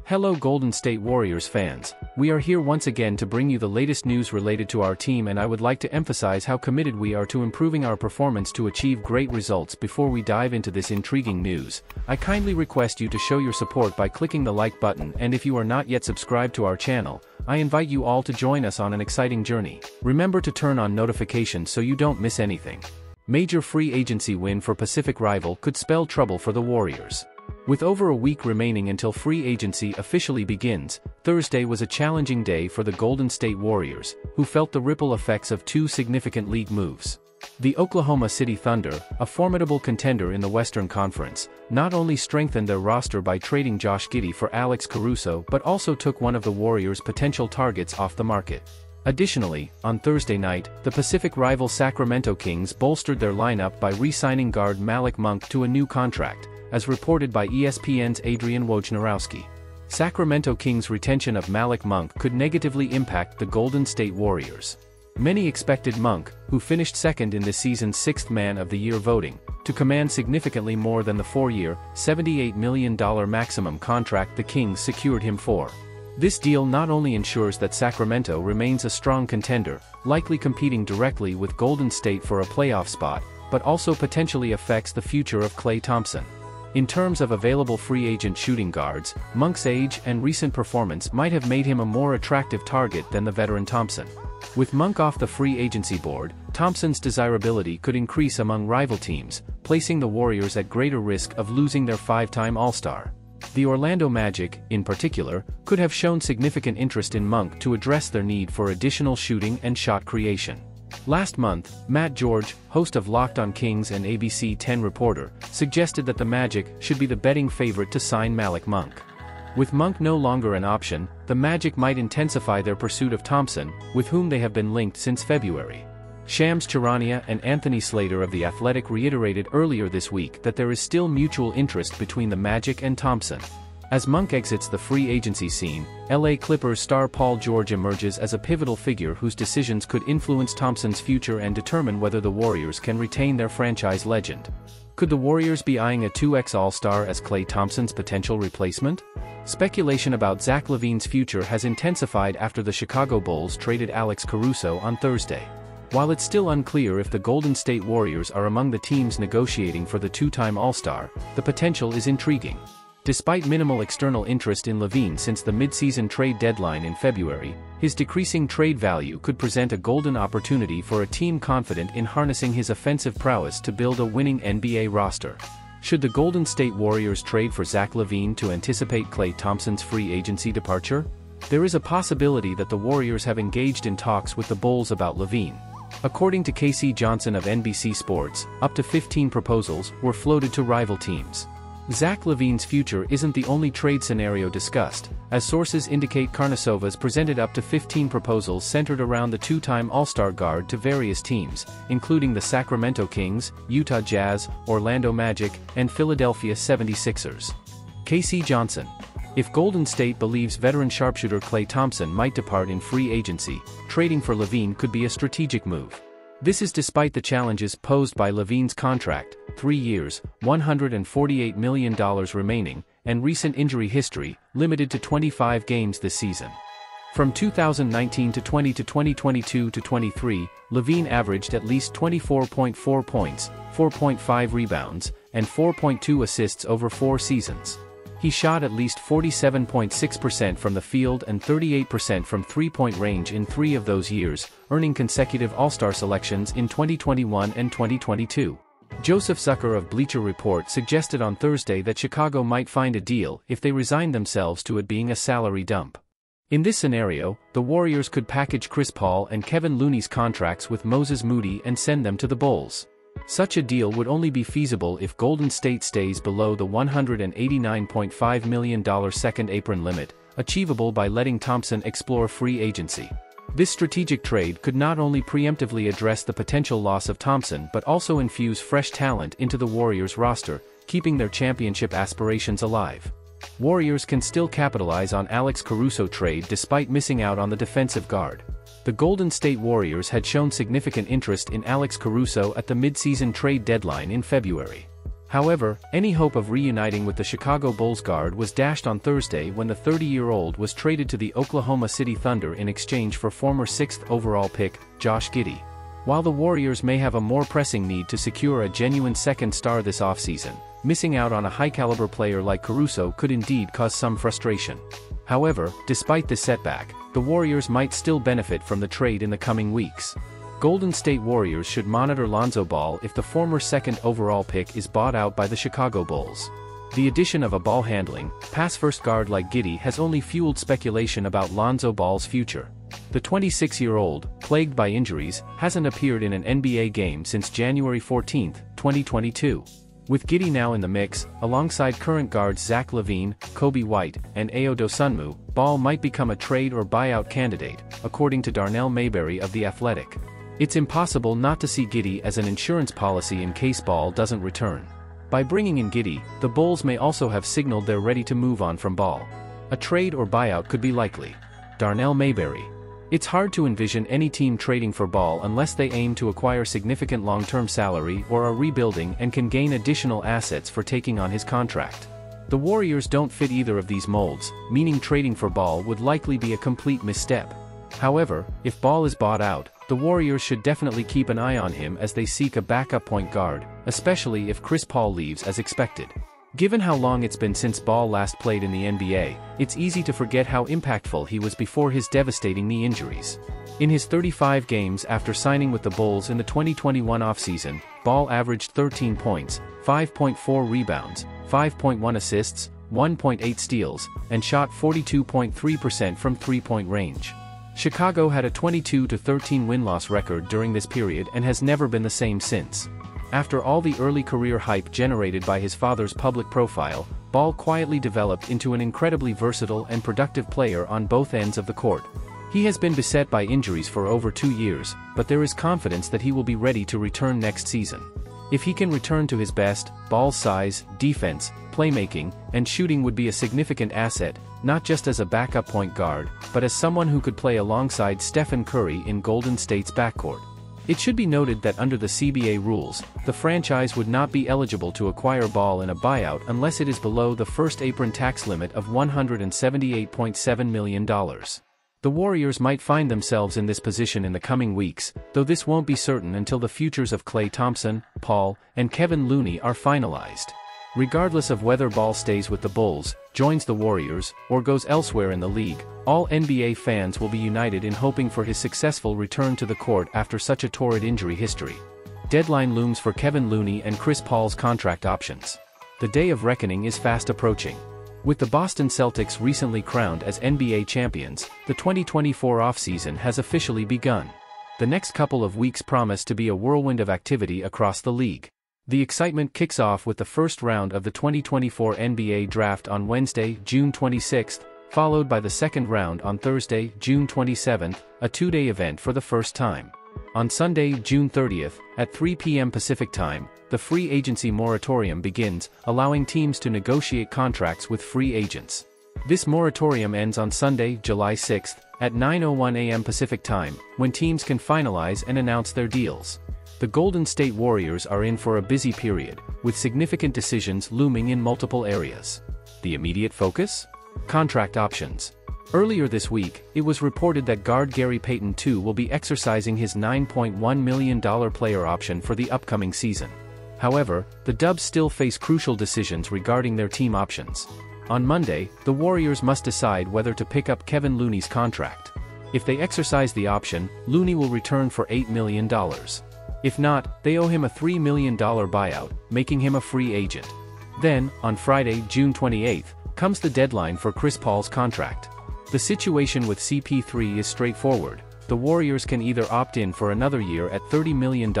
Hello Golden State Warriors fans, we are here once again to bring you the latest news related to our team, and I would like to emphasize how committed we are to improving our performance to achieve great results. Before we dive into this intriguing news, I kindly request you to show your support by clicking the like button, and if you are not yet subscribed to our channel, I invite you all to join us on an exciting journey. Remember to turn on notifications so you don't miss anything. Major free agency win for Pacific rival could spell trouble for the Warriors. With over a week remaining until free agency officially begins, Thursday was a challenging day for the Golden State Warriors, who felt the ripple effects of two significant league moves. The Oklahoma City Thunder, a formidable contender in the Western Conference, not only strengthened their roster by trading Josh Giddey for Alex Caruso but also took one of the Warriors' potential targets off the market. Additionally, on Thursday night, the Pacific rival Sacramento Kings bolstered their lineup by re-signing guard Malik Monk to a new contract, as reported by ESPN's Adrian Wojnarowski. Sacramento Kings' retention of Malik Monk could negatively impact the Golden State Warriors. Many expected Monk, who finished second in this season's Sixth Man of the Year voting, to command significantly more than the four-year, $78 million maximum contract the Kings secured him for. This deal not only ensures that Sacramento remains a strong contender, likely competing directly with Golden State for a playoff spot, but also potentially affects the future of Klay Thompson. In terms of available free agent shooting guards, Monk's age and recent performance might have made him a more attractive target than the veteran Thompson. With Monk off the free agency board, Thompson's desirability could increase among rival teams, placing the Warriors at greater risk of losing their five-time All-Star. The Orlando Magic, in particular, could have shown significant interest in Monk to address their need for additional shooting and shot creation. Last month, Matt George, host of Locked on Kings and ABC 10 reporter, suggested that the Magic should be the betting favorite to sign Malik Monk. With Monk no longer an option, the Magic might intensify their pursuit of Thompson, with whom they have been linked since February. Shams Charania and Anthony Slater of The Athletic reiterated earlier this week that there is still mutual interest between the Magic and Thompson. As Monk exits the free agency scene, LA Clippers star Paul George emerges as a pivotal figure whose decisions could influence Thompson's future and determine whether the Warriors can retain their franchise legend. Could the Warriors be eyeing a 2X All-Star as Klay Thompson's potential replacement? Speculation about Zach LaVine's future has intensified after the Chicago Bulls traded Alex Caruso on Thursday. While it's still unclear if the Golden State Warriors are among the teams negotiating for the two-time All-Star, the potential is intriguing. Despite minimal external interest in LaVine since the mid-season trade deadline in February, his decreasing trade value could present a golden opportunity for a team confident in harnessing his offensive prowess to build a winning NBA roster. Should the Golden State Warriors trade for Zach LaVine to anticipate Klay Thompson's free agency departure? There is a possibility that the Warriors have engaged in talks with the Bulls about LaVine. According to K.C. Johnson of NBC Sports, up to 15 proposals were floated to rival teams. Zach LaVine's future isn't the only trade scenario discussed, as sources indicate Karnisova's presented up to 15 proposals centered around the two-time All-Star guard to various teams, including the Sacramento Kings, Utah Jazz, Orlando Magic, and Philadelphia 76ers. K.C. Johnson. If Golden State believes veteran sharpshooter Klay Thompson might depart in free agency, trading for LaVine could be a strategic move. This is despite the challenges posed by LaVine's contract, 3 years, $148 million remaining, and recent injury history, limited to 25 games this season. From 2019 to 2022 to 23, LaVine averaged at least 24.4 points, 4.5 rebounds, and 4.2 assists over 4 seasons. He shot at least 47.6% from the field and 38% from three-point range in 3 of those years, earning consecutive All-Star selections in 2021 and 2022. Joseph Zucker of Bleacher Report suggested on Thursday that Chicago might find a deal if they resigned themselves to it being a salary dump. In this scenario, the Warriors could package Chris Paul and Kevin Looney's contracts with Moses Moody and send them to the Bulls. Such a deal would only be feasible if Golden State stays below the $189.5 million second apron limit, achievable by letting Thompson explore free agency. This strategic trade could not only preemptively address the potential loss of Thompson but also infuse fresh talent into the Warriors roster, keeping their championship aspirations alive. Warriors can still capitalize on Alex Caruso trade despite missing out on the defensive guard. The Golden State Warriors had shown significant interest in Alex Caruso at the mid-season trade deadline in February. However, any hope of reuniting with the Chicago Bulls guard was dashed on Thursday when the 30-year-old was traded to the Oklahoma City Thunder in exchange for former 6th overall pick, Josh Giddey. While the Warriors may have a more pressing need to secure a genuine second star this offseason, missing out on a high-caliber player like Caruso could indeed cause some frustration. However, despite this setback, the Warriors might still benefit from the trade in the coming weeks. Golden State Warriors should monitor Lonzo Ball if the former 2nd overall pick is bought out by the Chicago Bulls. The addition of a ball-handling, pass-first guard like Giddey has only fueled speculation about Lonzo Ball's future. The 26-year-old, plagued by injuries, hasn't appeared in an NBA game since January 14, 2022. With Giddey now in the mix, alongside current guards Zach LaVine, Kobe White, and Ayo Dosunmu, Ball might become a trade or buyout candidate, according to Darnell Mayberry of The Athletic. It's impossible not to see Giddey as an insurance policy in case Ball doesn't return. By bringing in Giddey, the Bulls may also have signaled they're ready to move on from Ball. A trade or buyout could be likely. Darnell Mayberry. It's hard to envision any team trading for Ball unless they aim to acquire significant long-term salary or are rebuilding and can gain additional assets for taking on his contract. The Warriors don't fit either of these molds, meaning trading for Ball would likely be a complete misstep. However, if Ball is bought out, the Warriors should definitely keep an eye on him as they seek a backup point guard, especially if Chris Paul leaves as expected. Given how long it's been since Ball last played in the NBA, it's easy to forget how impactful he was before his devastating knee injuries. In his 35 games after signing with the Bulls in the 2021 offseason, Ball averaged 13 points, 5.4 rebounds, 5.1 assists, 1.8 steals, and shot 42.3% from three-point range. Chicago had a 22-13 win-loss record during this period and has never been the same since. After all the early career hype generated by his father's public profile, Ball quietly developed into an incredibly versatile and productive player on both ends of the court. He has been beset by injuries for over 2 years, but there is confidence that he will be ready to return next season. If he can return to his best, Ball's size, defense, playmaking, and shooting would be a significant asset, not just as a backup point guard, but as someone who could play alongside Stephen Curry in Golden State's backcourt. It should be noted that under the CBA rules, the franchise would not be eligible to acquire Ball in a buyout unless it is below the first apron tax limit of $178.7 million. The Warriors might find themselves in this position in the coming weeks, though this won't be certain until the futures of Klay Thompson, Paul, and Kevin Looney are finalized. Regardless of whether Ball stays with the Bulls, joins the Warriors, or goes elsewhere in the league, all NBA fans will be united in hoping for his successful return to the court after such a torrid injury history. Deadline looms for Kevin Looney and Chris Paul's contract options. The day of reckoning is fast approaching. With the Boston Celtics recently crowned as NBA champions, the 2024 offseason has officially begun. The next couple of weeks promise to be a whirlwind of activity across the league. The excitement kicks off with the first round of the 2024 NBA Draft on Wednesday, June 26, followed by the second round on Thursday, June 27, a two-day event for the first time. On Sunday, June 30, at 3 p.m. Pacific Time, the free agency moratorium begins, allowing teams to negotiate contracts with free agents. This moratorium ends on Sunday, July 6, at 9:01 a.m. Pacific Time, when teams can finalize and announce their deals. The Golden State Warriors are in for a busy period, with significant decisions looming in multiple areas. The immediate focus? Contract options. Earlier this week, it was reported that guard Gary Payton II will be exercising his $9.1 million player option for the upcoming season. However, the Dubs still face crucial decisions regarding their team options. On Monday, the Warriors must decide whether to pick up Kevin Looney's contract. If they exercise the option, Looney will return for $8 million. If not, they owe him a $3 million buyout, making him a free agent. Then, on Friday, June 28, comes the deadline for Chris Paul's contract. The situation with CP3 is straightforward. The Warriors can either opt in for another year at $30 million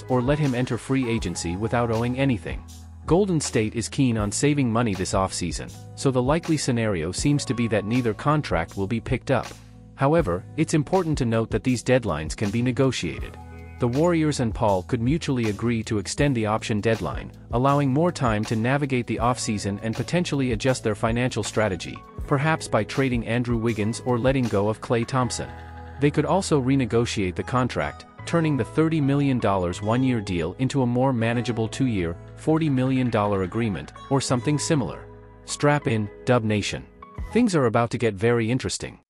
or let him enter free agency without owing anything. Golden State is keen on saving money this offseason, so the likely scenario seems to be that neither contract will be picked up. However, it's important to note that these deadlines can be negotiated. The Warriors and Paul could mutually agree to extend the option deadline, allowing more time to navigate the offseason and potentially adjust their financial strategy, perhaps by trading Andrew Wiggins or letting go of Klay Thompson. They could also renegotiate the contract, turning the $30 million one-year deal into a more manageable 2-year, $40 million agreement, or something similar. Strap in, Dub Nation. Things are about to get very interesting.